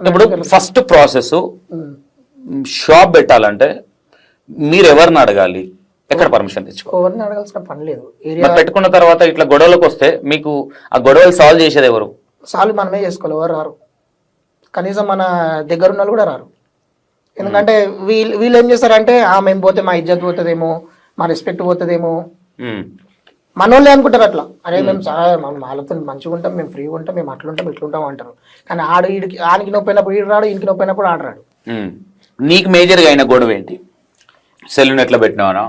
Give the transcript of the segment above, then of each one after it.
ఇప్పుడు first process shop పెట్టాలంటే మీరు ఎవరిని అడగాలి, ఎక్కడ పర్మిషన్ తెచ్చుకో? ఎవరిని అడగాల్సిన పని లేదు. మరి పెట్టుకున్న తర్వాత ఇట్లా గొడవలకు వస్తే మీకు ఆ గొడవలు సాల్వ్ చేసేది ఎవరు? సాల్వ్ మనమే చేసుకోవాలి, ఎవరు రారు. కనీసం మన దగ్గర ఉన్న వాళ్ళు కూడా రారు. ఎందుకంటే వీళ్ళు ఏం చేస్తారంటే మేము పోతే మా ఇజ్జత్ పోతుందేమో, మా రెస్పెక్ట్ పోతుందేమో, మనోళ్ళే అనుకుంటారు అట్లా. అరే మేము వాళ్ళతో మంచిగా ఉంటాం, మేము ఫ్రీగా ఉంటాం, మేము అట్లుంటాం ఇట్లుంటాం అంటారు. కానీ ఆడికి నొప్పినప్పుడు ఈడు రాడు, ఇంటికి నొప్పినప్పుడు ఆడరాడు. నీకు మేజర్గా అయిన గొడవ ఏంటి? సెలూన్ ఎట్లా పెట్టినావా?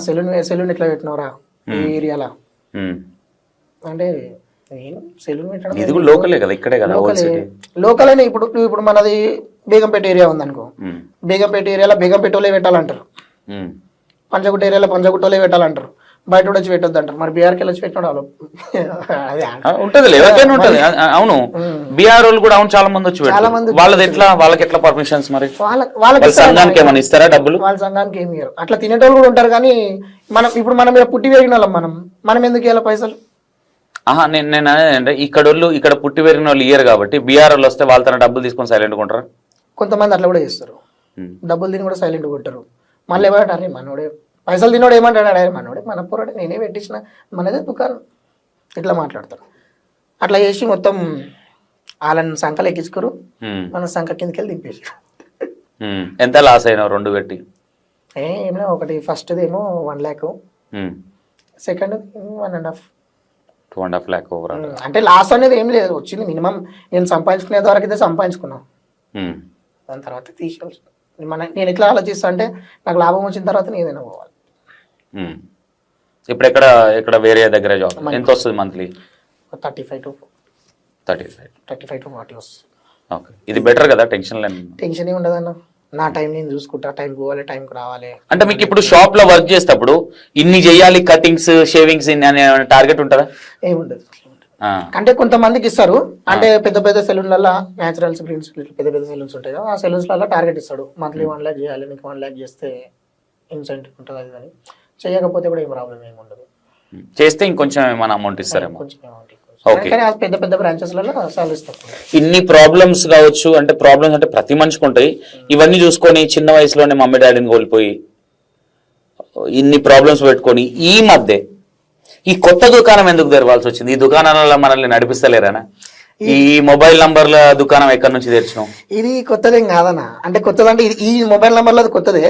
సెలూన్ ఎట్లా పెట్టినవరా ఈ ఏరియాలో అంటే సెలూన్ పెట్టడం లోకలే కదా, ఇక్కడే కదా, లోకల్ అయినా. ఇప్పుడు మనది బేగంపేట ఏరియా ఉందనుకో, బేగంపేట ఏరియాలో బేగంపేటోలే పెట్టాలంటారు, పంచగుట్ట ఏరియాలో పంచగుట్టోలే పెట్టాలంటారు, బయట వచ్చి పెట్టొద్దు అంటారు. మరి బీఆర్కి వచ్చి పెట్టినాడు ఉంటది, ఎవరికైనా ఉంటది. అవును, బీఆర్ వాళ్ళు కూడా అవును చాలా మంది వచ్చి చాలా మంది. వాళ్ళకి ఎట్లా పర్మిషన్స్? మరి వాళ్ళకి సంఘానికి ఏమైనా ఇస్తారా డబ్బులు? వాళ్ళ సంఘానికి ఏమి ఇయ్యరు. అట్లా తినేటోళ్ళు కూడా ఉంటారు. కానీ మనం మీద పుట్టి పెరిగిన వాళ్ళం, మనం ఎందుకు ఇవ్వాలి పైసలు? నేను అంటే ఇక్కడ పుట్టి పెరిగిన వాళ్ళు ఇయ్యరు కాబట్టి బీఆర్ వాళ్ళు వస్తే వాళ్ళ తన డబ్బులు తీసుకొని సైలెంట్ ఉంటారు. కొంతమంది అట్లా కూడా చేస్తారు, డబ్బులు తిని కూడా సైలెంట్ ఉంటారు. మళ్ళీ ఏమంటారు, మనోడే పైసలు తినోడు ఏమంటాడు, అడే మనోడే మన పోరాడే నేనే పెట్టించిన మనదే దుకాణం, ఇట్లా మాట్లాడతారు. అట్లా చేసి మొత్తం వాళ్ళని సంఖలు ఎక్కించుకోరు, మన సంఖ కిందకి వెళ్ళి దింపేసారు. ఎంత లాస్ అయినా రెండు పెట్టి? ఏమైనా ఒకటి ఫస్ట్ది ఏమో 1 lakh, సెకండ్ 1.5 lakh ఓవరాల్. అంటే లాస్ అనేది ఏం లేదు, వచ్చింది మినిమం నేను సంపాదించుకునే వరకు అయితే సంపాదించుకున్నాను. దాని తర్వాత తీసుకోవచ్చు. నేను ఎట్లా ఆలోచిస్తా అంటే నాకు లాభం వచ్చిన తర్వాత నేనైనా పోవాలి. ఇప్పుడు ఎక్కడ వేరే దగ్గర జాబ్ ఎంత వస్తుంది మంత్లీ? 35 to 40 వస్తుంది. ఓకే, ఇది బెటర్ కదా, టెన్షన్ ఏ ఉండదన్న. నా టైం నేను చూసుకుంటా, టైం పోవాలి, టైంకి రావాలి. అంటే మీకు ఇప్పుడు షాప్ లో వర్క్ చేసేటప్పుడు ఇన్ని చేయాలి, కటింగ్స్ షేవింగ్స్ అనే టార్గెట్ ఉంటుందా? ఏముండదు. అంటే కొంతమందికి ఇస్తారు, అంటే పెద్ద పెద్ద సెలూన్లలో న్యాచురల్స్ గ్రీన్స్ పెద్ద పెద్ద సెలూన్స్ ఉంటాయి కదా, ఆ సెలూన్స్లలో టార్గెట్ ఇస్తాడు, మంత్లీ 1 lakh చేయాలి, నీకు 1 lakh చేస్తే ఇన్సెంటివ్ ఉంటుంది. అది కానీ చేయకపోతే కూడా ఏం ప్రాబ్లం ఏమి ఉండదు. చేస్తే ఇంకొంచెం ఏమైనా అమౌంట్ ఇస్తారేమో. పెద్ద పెద్ద బ్రాంచెస్లలో సాలరీస్ తక్కువ. ఇన్ని ప్రాబ్లమ్స్ కావచ్చు, అంటే ప్రాబ్లమ్స్ అంటే ప్రతి మనిషికి ఉంటాయి. ఇవన్నీ చూసుకొని చిన్న వయసులోనే మమ్మీ డాడీని కోల్పోయి ఇన్ని ప్రాబ్లమ్స్ పెట్టుకొని ఈ మధ్య ఈ కొత్త దుకాణం ఎందుకు తెరవాల్సి వచ్చింది? ఈ దుకాణాలలో మనల్ని నడిపిస్తలేరానా? ఈ మొబైల్ నంబర్ల దుకాణం ఎక్కడి నుంచి తెరిచినాం? ఇది కొత్తదేం కాదన్నా. అంటే కొత్తదంటే ఈ మొబైల్ నంబర్లో అది కొత్తదే,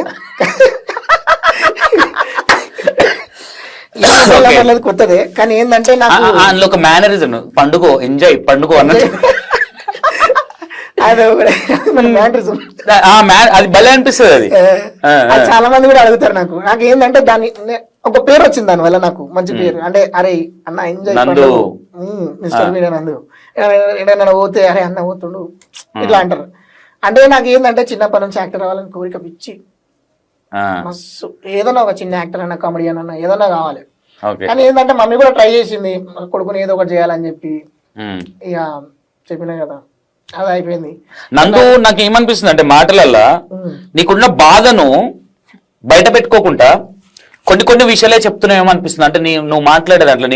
కొత్తదే. కానీ ఏంటంటే అందులో ఒక మేనరిజం, పండుగ ఎంజాయ్ పండుగ అన్నట్టు అది భలే అనిపిస్తుంది. అది చాలా మంది కూడా అడుగుతారు. నాకు ఏంటంటే దాని ఒక పేరు వచ్చింది దాని వల్ల, నాకు మంచి పేరు. అంటే అరే అన్న ఎంజాయ్ మిస్టర్ మీడియా నందు, ఏదైనా పోతే అరే అన్న పోతుండు ఇట్లా అంటారు. అంటే నాకు ఏంటంటే చిన్నప్పటి నుంచి యాక్టర్ అవ్వాలని కోరిక పిచ్చి మస్తు. ఏదైనా ఒక చిన్న యాక్టర్ అన్న, కామెడియన్ అన్న ఏదైనా కావాలి. కానీ ఏంటంటే మమ్మీ కూడా ట్రై చేసింది, కొడుకుని ఏదో ఒకటి చేయాలని చెప్పి, ఇక చెప్పినా కదా అది అయిపోయింది. నందు నాకు ఏమనిపిస్తుంది అంటే మాటలల్లా నీకున్న బాధను బయట పెట్టుకోకుండా కొన్ని విషయాలే చెప్తున్నాయేమో అనిపిస్తుంది. అంటే నువ్వు మాట్లాడేది అట్లా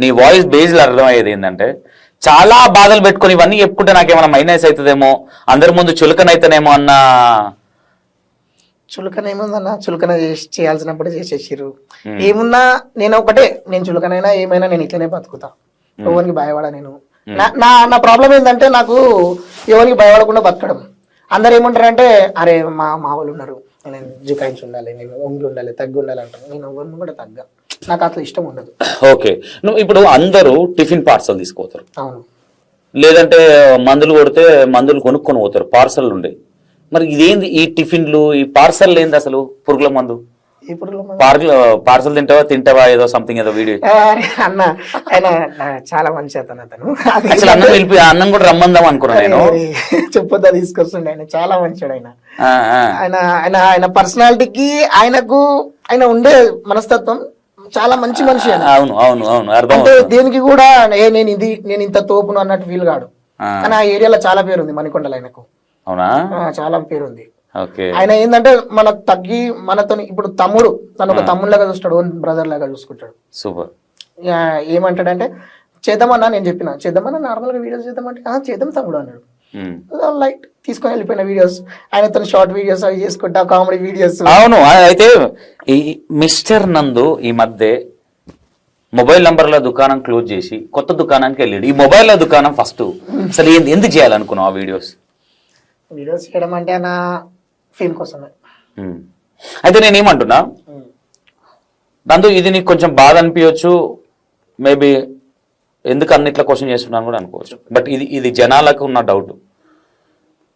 నీ వాయిస్ బేస్లో అర్థమయ్యేది ఏంటంటే చాలా బాధలు పెట్టుకొని ఇవన్నీ చెప్పుకుంటే నాకేమైనా మైనస్ అవుతుందేమో, అందరి ముందు చులకనైతేనేమో అన్న. చులకన ఏముందన్నా, చులకన చేయాల్సినప్పుడు చేసేసారు. ఏమున్నా నేను చులకనైనా ఏమైనా నేను ఇట్లనే బతుకుతా, ఎవరికి భయపడా. నేను నా ప్రాబ్లం ఏంటంటే నాకు ఎవరికి భయపడకుండా బతకడం. అందరు ఏమంటారంటే అరే మా వాళ్ళు ఉన్నారు, నేను జుకాయించి ఉండాలి, నేను ఒంగి ఉండాలి, తగ్గి ఉండాలి అంటారు. నేను ఎవరిని కూడా తగ్గ, నాకు అట్లా ఇష్టం ఉండదు. ఓకే, నువ్వు ఇప్పుడు అందరూ టిఫిన్ పార్సల్ తీసుకోతారు, అవును, లేదంటే మందులు కొడితే మందులు కొనుక్కొని పోతారు, పార్సల్ ఉండే. మరి ఇదేంది ఈ టిఫిన్లు, ఈ పార్సల్ ఏంది అసలు? పురుగుల మందు పార్సల్ తింటావా ఏదో సంథింగ్ ఏదో వీడియో. అన్న ఆయన చాలా మంచి అతను, అసలు అన్నం వెళ్ళి అన్నం కూడా రమ్మందాం అనుకున్నాను నేను. చెప్పొద్దా తీసుకొస్తుండే, ఆయన చాలా మంచివాడు. ఆయన పర్సనాలిటీకి ఆయన ఉండే మనస్తత్వం చాలా మంచి మనిషి. అవును అవును అవును, అంటే దేనికి కూడా నేను ఇంత తోపును అన్నట్టు ఫీల్ కాడు. కానీ ఆ ఏరియాలో చాలా పేరు ఉంది మణికొండలో ఆయనకు. అవునా, చాలా పేరుంది. ఆయన ఏంటంటే మనకు తగ్గి మనతో ఇప్పుడు తమ్ముడు, తను ఒక తమ్ముడు లాగా చూస్తాడు, ఓన్ బ్రదర్ లాగా చూసుకుంటాడు. సూపర్. ఏమంటాడంటే చేద్దామన్నా, నేను చెప్పిన చేద్దామన్నా నార్మల్ గా వీడియోస్ చేద్దామంటే చేద్దాం తమ్ముడు అన్నాడు. లైట్ తీసుకొని వెళ్ళిపోయిన వీడియోస్, ఆయనతో షార్ట్ వీడియోస్ అవి చేసుకుంటా, కామెడీ వీడియోస్. అవును, అయితే ఈ మిస్టర్ నందు ఈ మధ్య మొబైల్ నంబర్ల దుకాణం క్లోజ్ చేసి కొత్త దుకాణానికి వెళ్ళాడు. ఈ మొబైల్ దుకాణం ఫస్ట్ అసలు ఎందుకు చేయాలనుకున్నావు ఆ వీడియోస్ చేయడం అంటే నా ఫేమ్ కోసమే. అయితే నేనేమంటున్నా, నందు ఇది నీకు కొంచెం బాధ అనిపించవచ్చు, మేబీ ఎందుకు అన్నిట్లో క్వశ్చన్ చేస్తున్నాను కూడా అనుకోవచ్చు. బట్ ఇది జనాలకు ఉన్న డౌట్.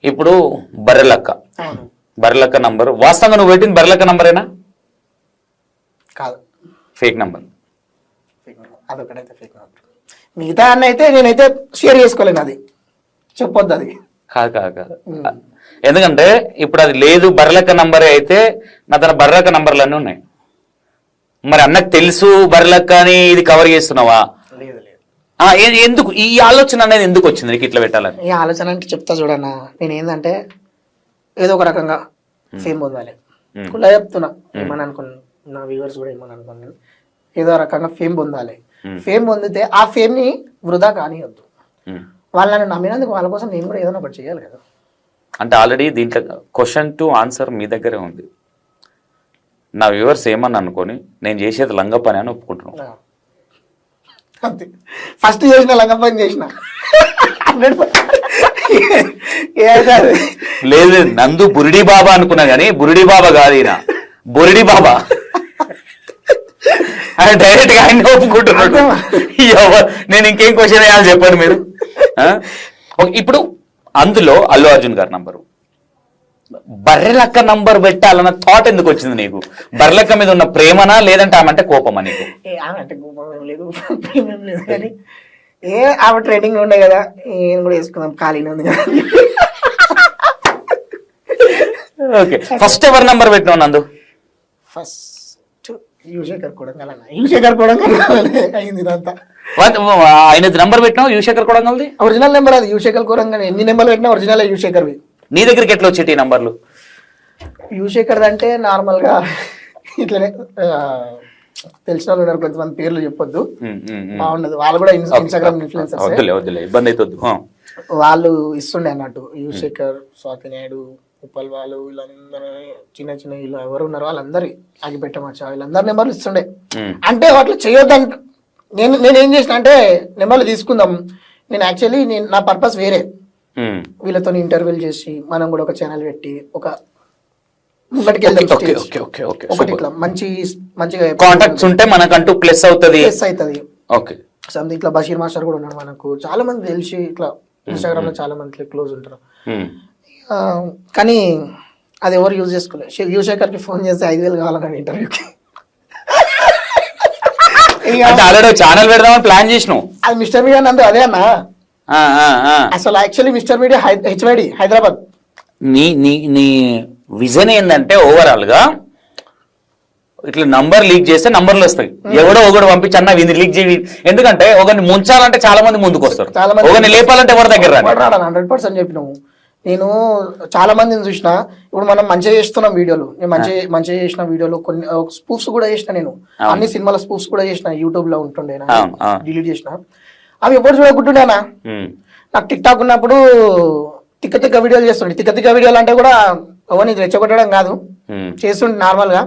ఇప్పుడు బర్రెలక్క నంబర్ వాస్తవంగా నువ్వు పెట్టింది బర్రెలక్క నంబరేనా? కాదు, ఫేక్ నంబర్. అదొకటైతే ఫేక్ నంబర్. మిగతా అన్న అయితే నేనైతే షేర్ చేసుకోలేను, అది చెప్పొద్దు. అది కాదు. ఎందుకంటే ఇప్పుడు అది లేదు, బర్రెలక్క నంబరే అయితే నా తన బర్రెలక్క నంబర్లు అన్నీ ఉన్నాయి. మరి అన్నకు తెలుసు బర్రెలక్క అని ఇది కవర్ చేస్తున్నావా? ఎందుకు ఈ ఆలోచన అనేది ఎందుకు వచ్చింది నీకు ఇట్లా పెట్టాలని? ఈ ఆలోచన అంటే చెప్తా చూడన్నా, నేను ఏంటంటే ఏదో ఒక రకంగా ఫేమ్ పొందాలి. కులా చెప్తున్నా, ఏమని అనుకున్నాను, నా వ్యూవర్స్ కూడా ఏమని అనుకున్నాను, ఏదో రకంగా ఫేమ్ పొందాలి. ఫేమ్ పొందితే ఆ ఫేమ్ ని వృధా కానివద్దు. వాళ్ళని నమ్మినందుకు వాళ్ళ కోసం నేను కూడా ఏదైనా ఒకటి చేయాలి కదా. అంటే ఆల్రెడీ దీంట్లో క్వశ్చన్ టు ఆన్సర్ మీ దగ్గరే ఉంది. నా వ్యూవర్స్ ఏమని అనుకొని నేను చేసేది లంగ పని అని ఒప్పుకుంటున్నాను. అంతే, ఫస్ట్ చేసిన లంగ పని చేసిన. లేదు, నందు బురిడి బాబా అనుకున్నా కానీ బురిడి బాబా కాదు, ఈయన బురిడి బాబా. ఆయన డైరెక్ట్ గా ఆయన ఒప్పుకుంటున్నాడు. నేను ఇంకేం క్వశ్చన్ వేయాలి చెప్పండి మీరు. ఇప్పుడు అందులో అల్లు అర్జున్ గారి నంబరు, బర్రెలక్క నంబర్ పెట్టాలన్న థాట్ ఎందుకు వచ్చింది నీకు? బర్రెలక్క మీద ఉన్న ప్రేమనా లేదంటే ఆమె అంటే కోపమా నీకు? అంటే కోపం ఏం లేదు, ప్రేమ ఏం లేదు, కానీ ఆమె ట్రైనింగ్ ఉండే కదా, నేను కూడా వేసుకుందాం ఖాళీనే ఉంది కదా. ఓకే, ఫస్ట్ ఎవరి నంబర్ పెట్టినావు నందు? ఫస్ట్ యువశేఖర్ కొడంగల్ అన్న. యువశేఖర్ కొడంగల్ అయింది ఇదంతా. ఆయనది నంబర్ పెట్టినావు యువశేఖర్ కొడంగల్ది? ఒరిజినల్ నెంబర్ అది యువశేఖర్ కొడంగల్. ఎన్ని నెంబర్లు పెట్టినా ఒరిజినల్ యువశేఖర్వి. నీ దగ్గరికి ఎట్లా వచ్చేటి నంబర్లు? యువశేఖర్ అంటే నార్మల్ గా ఇట్లనే తెలిసిన వాళ్ళు ఉన్నారు, కొంతమంది పేర్లు చెప్పొద్దు, బాగుండదు. వాళ్ళు కూడా ఇన్స్టాగ్రామ్ ఇన్ఫ్లుయెన్సర్స్, ఇబ్బంది అవుతుంది. వాళ్ళు ఇస్తుండే అన్నట్టు. యువశేఖర్, స్వాతి నాయుడు, ఉప్పల్ వాళ్ళు, వీళ్ళందరూ చిన్న చిన్న వీళ్ళు ఎవరు ఉన్నారు వాళ్ళందరి ఆగిపెట్టమచ్చా వీళ్ళందరి నెంబర్లు ఇస్తుండే. అంటే వాటిలో చేయొద్దంట. నేనేం చేసిన అంటే నెంబర్లు తీసుకుందాం. నేను యాక్చువల్లీ నా పర్పస్ వేరే, వీళ్ళతో ఇంటర్వ్యూలు చేసి మనం కూడా ఒక ఛానల్ పెట్టి ఒక ముంగటికి ఒకటి ఇట్లా మంచిగా కాంటాక్ట్స్ ఉంటే మనకంటూ ప్లస్ అవుతుంది. ఓకే, సంథింగ్ ఇట్లా బషీర్ మాస్టర్ కూడా ఉన్నాడు మనకు, చాలా మంది తెలిసి ఇట్లా ఇన్స్టాగ్రామ్ లో చాలా మంది క్లోజ్ ఉంటారు. కానీ అది ఎవరు యూజ్ చేసుకోలేదు. యువశేఖర్ కి ఫోన్ చేస్తే 5,000 కావాలన్నాడు ఇంటర్వ్యూకి. ఛానల్ పెడదామని ప్లాన్ చేసినావు? అది మిస్టర్ మీడియా నందు అదే అన్న. అసలు actually mister media HYD Hyderabad. నీ విజన్ ఏంటంటే ఓవరాల్ గా ఇట్లా నంబర్ లీక్ చేస్తే నంబర్లు వస్తాయి, ఎవడో ఒకడు పంపించి అన్న వీని లీక్ చేయి. ఎందుకంటే ఒకరిని ముంచాలంటే చాలా మంది ముందుకు వస్తారు, ఒకరిని లేపాలంటే ఎవరి దగ్గర రాడు. 100% చెప్పినావు. నేను చాలా మందిని చూసిన. ఇప్పుడు మనం మంచిగా చేస్తున్నాం వీడియోలు, నేను మంచిగా చేసిన వీడియోలు కొన్ని స్పూఫ్స్ కూడా చేసిన. నేను అన్ని సినిమాల స్పూఫ్స్ కూడా చేసిన, యూట్యూబ్ లో ఉంటుండే, డిలీట్ చేసిన. అవి ఎప్పుడు చూడకుంటుండేనా. నాకు టిక్ టాక్ ఉన్నప్పుడు తిక్క వీడియోలు చేస్తుండే. తిక్క వీడియోలు అంటే కూడా ఎవరిని రెచ్చగొట్టడం కాదు, చేస్తుండే నార్మల్ గా.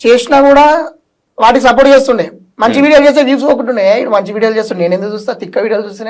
చేసినా కూడా వాటికి సపోర్ట్ చేస్తుండే. మంచి వీడియోలు చేస్తే వ్యూస్ పోకుంటుండే, మంచి వీడియోలు చేస్తుండే. నేను ఎందుకు చూస్తా, తిక్క వీడియోలు చూస్తేనే